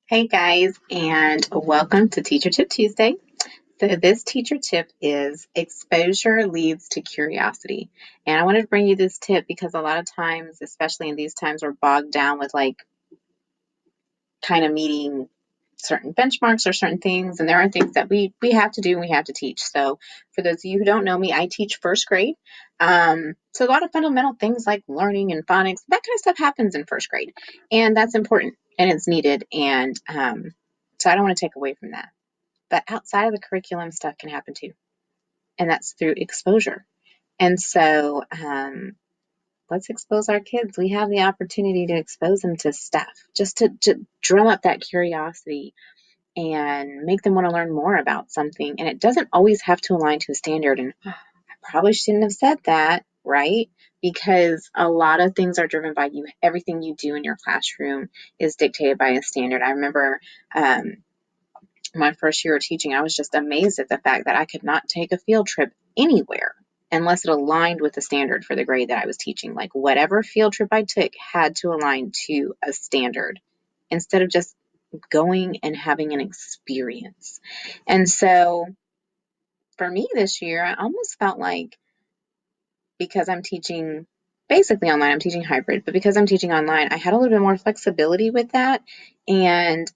Hey guys, and welcome to Teacher Tip Tuesday. So, this teacher tip is exposure leads to curiosity. And I wanted to bring you this tip because a lot of times, especially in these times, we're bogged down with kind of meeting certain benchmarks or certain things. And there are things that we have to do and we have to teach. So, for those of you who don't know me, I teach first grade. So, a lot of fundamental things like learning and phonics, that kind of stuff happens in first grade. And that's important and it's needed. And so, I don't want to take away from that. But outside of the curriculum, stuff can happen too. And that's through exposure. And so let's expose our kids. We have the opportunity to expose them to stuff, just to drum up that curiosity and make them want to learn more about something. And it doesn't always have to align to a standard. And I probably shouldn't have said that, right? Because a lot of things are driven by you. Everything you do in your classroom is dictated by a standard. I remember my first year of teaching, I was just amazed at the fact that I could not take a field trip anywhere unless it aligned with the standard for the grade that I was teaching. Like whatever field trip I took had to align to a standard instead of just going and having an experience. And so for me this year, I almost felt like because I'm teaching basically online, I'm teaching hybrid, but because I'm teaching online, I had a little bit more flexibility with that. And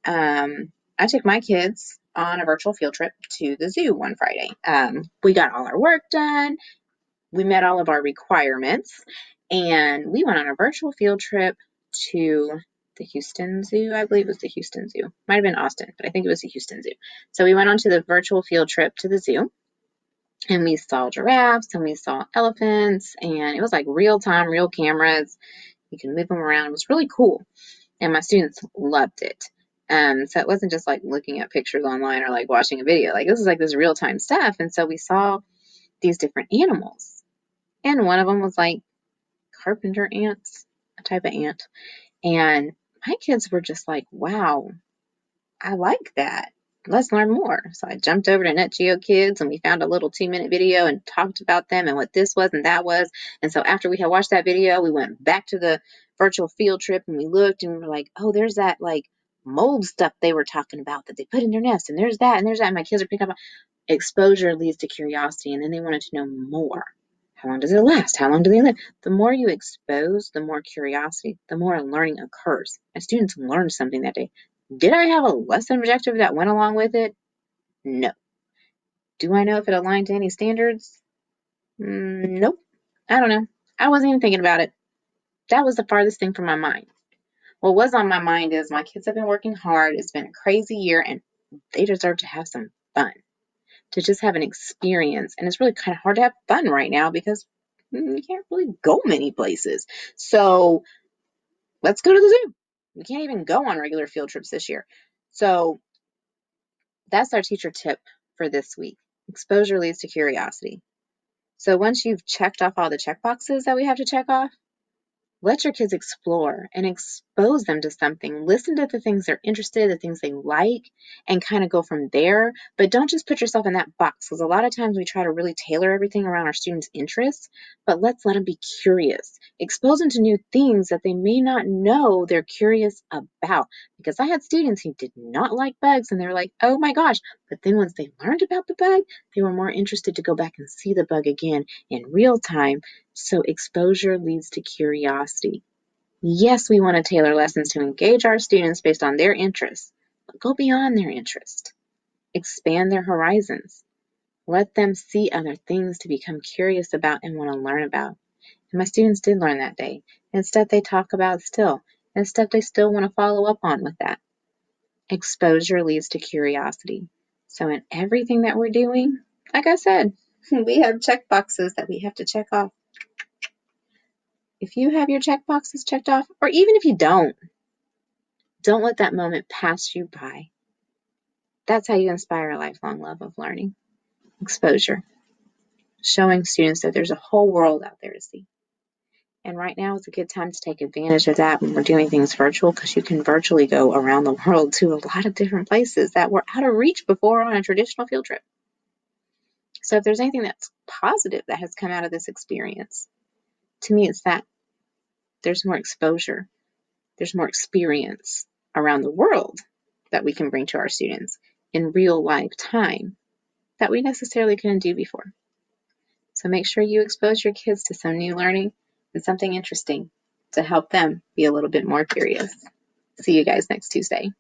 I took my kids on a virtual field trip to the zoo one Friday. We got all our work done, we met all of our requirements, and we went on a virtual field trip to the Houston Zoo. I believe it was the Houston Zoo. Might have been Austin, but I think it was the Houston Zoo. So we went on to the virtual field trip to the zoo and we saw giraffes and we saw elephants, and it was like real time, real cameras. You can move them around. It was really cool. And my students loved it. So it wasn't just like looking at pictures online or like watching a video. Like this is like this real time stuff. And so we saw these different animals. And one of them was like carpenter ants, a type of ant. And my kids were just like, wow, I like that. Let's learn more. So I jumped over to Net Geo Kids and we found a little 2-minute video and talked about them and what this was and that was. And so after we had watched that video, we went back to the virtual field trip and we looked and we were like, oh, there's that like mold stuff they were talking about that they put in their nest. And there's that and there's that. And my kids are picking up. Exposure leads to curiosity. And then they wanted to know more. How long does it last? How long do they live? The more you expose, the more curiosity, the more learning occurs. My students learned something that day. Did I have a lesson objective that went along with it? No. Do I know if it aligned to any standards? Nope. I don't know. I wasn't even thinking about it. That was the farthest thing from my mind. What was on my mind is my kids have been working hard. It's been a crazy year and they deserve to have some fun, to just have an experience. And it's really kind of hard to have fun right now because you can't really go many places. So let's go to the zoo. We can't even go on regular field trips this year. So that's our teacher tip for this week. Exposure leads to curiosity. So once you've checked off all the check boxes that we have to check off, let your kids explore and expose them to something. Listen to the things they're interested in, the things they like, and kind of go from there. But don't just put yourself in that box, because a lot of times we try to really tailor everything around our students' interests, but let's let them be curious. Expose them to new things that they may not know they're curious about. Because I had students who did not like bugs, and they were like, oh my gosh. But then once they learned about the bug, they were more interested to go back and see the bug again in real time. So exposure leads to curiosity. Yes, we want to tailor lessons to engage our students based on their interests, but go beyond their interest. Expand their horizons. Let them see other things to become curious about and want to learn about. And my students did learn that day. And stuff they talk about still. And stuff they still want to follow up on with that. Exposure leads to curiosity. So in everything that we're doing, like I said, we have check boxes that we have to check off. If you have your check boxes checked off, or even if you don't let that moment pass you by. That's how you inspire a lifelong love of learning. Exposure. Showing students that there's a whole world out there to see. And right now is a good time to take advantage of that when we're doing things virtual, because you can virtually go around the world to a lot of different places that were out of reach before on a traditional field trip. So if there's anything that's positive that has come out of this experience, to me it's that there's more exposure, there's more experience around the world that we can bring to our students in real life time that we necessarily couldn't do before. So make sure you expose your kids to some new learning and something interesting to help them be a little bit more curious. See you guys next Tuesday.